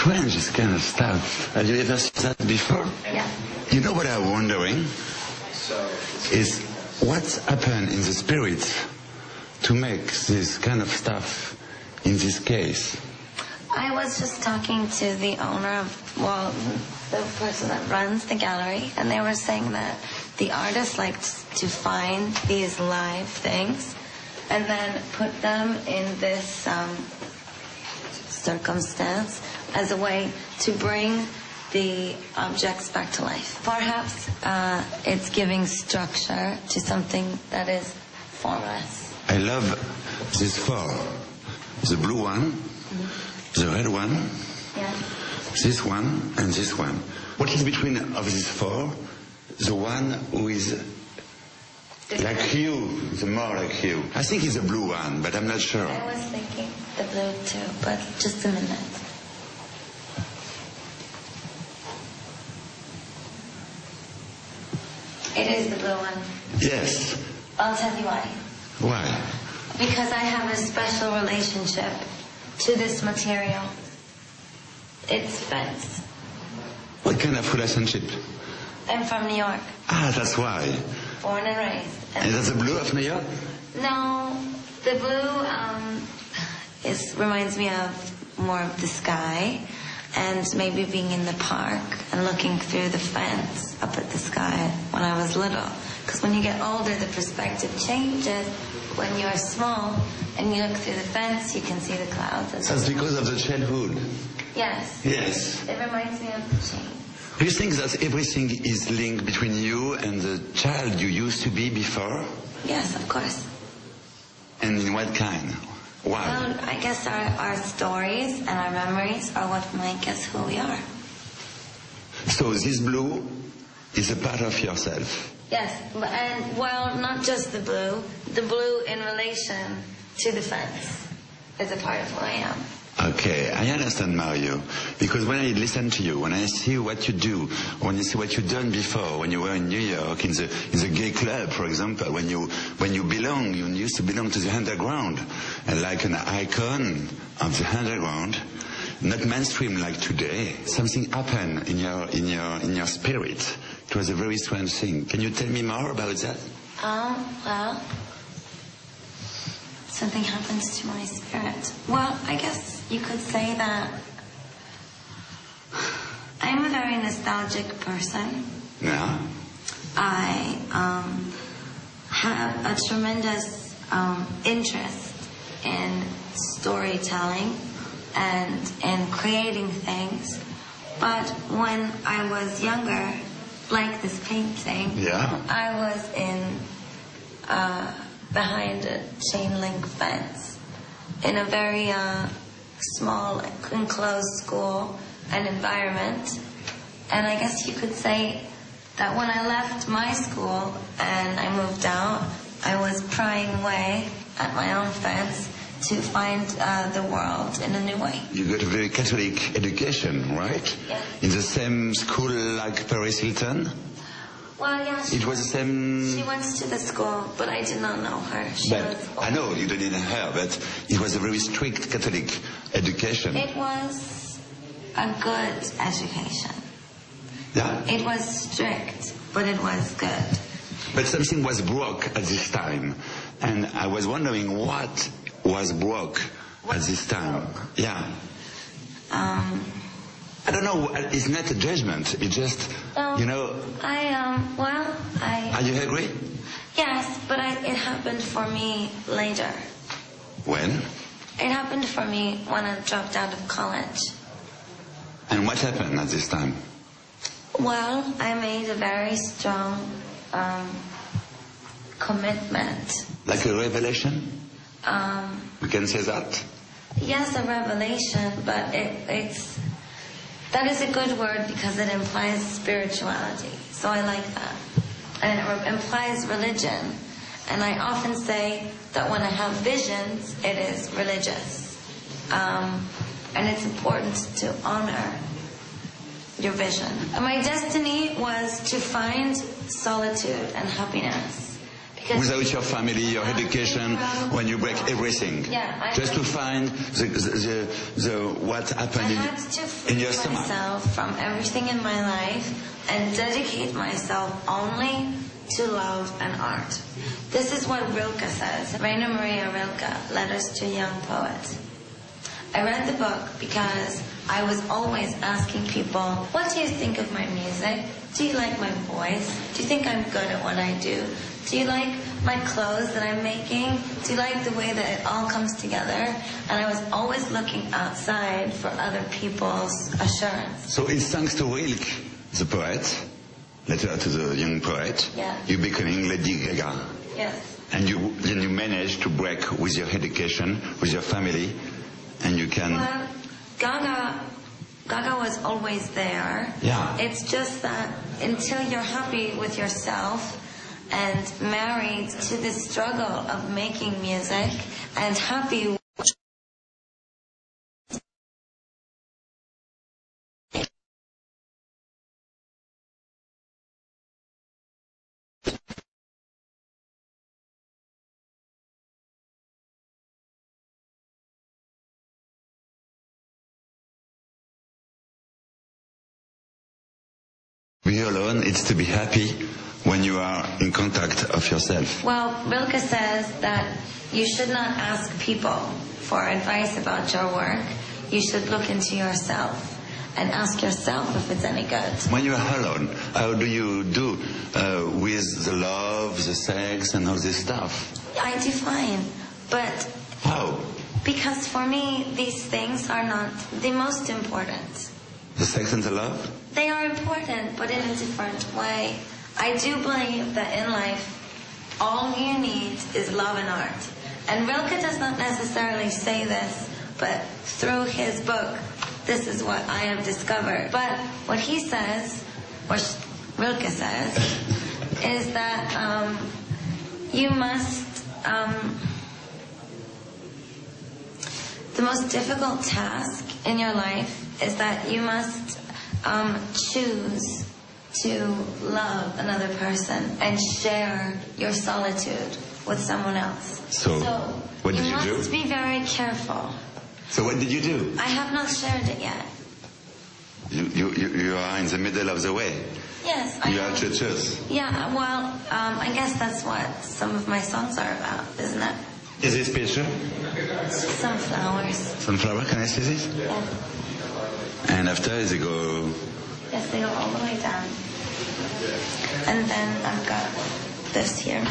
strange, this kind of stuff. Have you ever seen that before? Yeah. You know what I'm wondering? Is what's happened in the spirit to make this kind of stuff in this case? I was just talking to the owner of, well, the person that runs the gallery, and they were saying that the artist likes to find these live things and then put them in this circumstance as a way to bring the objects back to life. Perhaps it's giving structure to something that is formless. I love this four. The blue one, the red one, this one, and this one. What is between of these four? The one who is like you, the more like you. I think it's the blue one, but I'm not sure. I was thinking the blue too, but just a minute. It is the blue one. Yes. I'll tell you why. Why? Because I have a special relationship to this material. It's fence. What kind of relationship? I'm from New York. Ah, that's why. Born and raised. And that's the blue of New York? No, the blue reminds me of more of the sky and maybe being in the park and looking through the fence up at the sky when I was little. Because when you get older, the perspective changes. When you're small and you look through the fence, you can see the clouds. That's because of the childhood. Yes. Yes. It reminds me of the change. Do you think that everything is linked between you and the child you used to be before? Yes, of course. And in what kind? Why? Well, I guess our stories and our memories are what make us who we are. So this blue is a part of yourself? Yes, and well, not just the blue. The blue in relation to the fence is a part of who I am. Okay, I understand, Mario, because when I listen to you, when I see what you do, when you see what you've done before, when you were in New York, in the gay club, for example, when you used to belong to the underground, and like an icon of the underground, not mainstream like today. Something happened in your spirit. It was a very strange thing. Can you tell me more about that? Well, something happens to my spirit. Well, I guess you could say that I'm a very nostalgic person. Yeah. I have a tremendous interest in storytelling and in creating things. But when I was younger, like this painting, I was in behind a chain link fence in a very small enclosed school and environment. And I guess you could say that when I left my school and I moved out, I was prying away at my own fence to find the world in a new way. You got a very Catholic education, right? Yeah. In the same school like Paris Hilton? Well, yeah. It was the same... She went to the school, but I did not know her. I know you didn't know her, but it was a very strict Catholic education. It was a good education. Yeah? It was strict, but it was good. But something was broke at this time. And I was wondering what was broke at this time. Yeah. I don't know. It's not a judgment. It's just, you know. Are you agree? Yes, but it happened for me later. When? It happened for me when I dropped out of college. And what happened at this time? Well, I made a very strong commitment. Like a revelation? We can say that? Yes, a revelation, but that is a good word because it implies spirituality. So I like that. And it implies religion. And I often say that when I have visions, it is religious. And it's important to honor your vision. And my destiny was to find solitude and happiness. without your family, your education, when you break everything. Yeah, just to find the what happened I had to in free your stomach. myself from everything in my life and dedicate myself only to love and art. This is what Rilke says. Rainer Maria Rilke, Letters to a Young Poet. I read the book because I was always asking people, what do you think of my music? Do you like my voice? Do you think I'm good at what I do? Do you like my clothes that I'm making? Do you like the way that it all comes together? And I was always looking outside for other people's assurance. So it's thanks to Rilke, the poet, Letter to the Young Poet, Yeah. you becoming Lady Gaga. Yes. And you manage to break with your education, with your family, and you can... Well, Gaga was always there. Yeah. It's just that until you're happy with yourself and married to the struggle of making music and happy be alone, it's to be happy when you are in contact of yourself. Well, Rilke says that you should not ask people for advice about your work. You should look into yourself and ask yourself if it's any good. When you are alone, how do you do with the love, the sex, and all this stuff? I do fine, but How? because for me, these things are not the most important. The sex and the love? They are important, but in a different way. I do believe that in life, all you need is love and art. And Rilke does not necessarily say this, but through his book, this is what I have discovered. But what he says, or Rilke says, is that you must... the most difficult task in your life is that you must choose to love another person and share your solitude with someone else. So what did you do? You must be very careful. So what did you do? I have not shared it yet. You are in the middle of the way. Yes, You are to choose. Yeah, well, I guess that's what some of my songs are about, isn't it? Is this picture? Some flowers. Sunflower, can I see this? Yeah. And after they go... Yes, they go all the way down. And then I've got this here.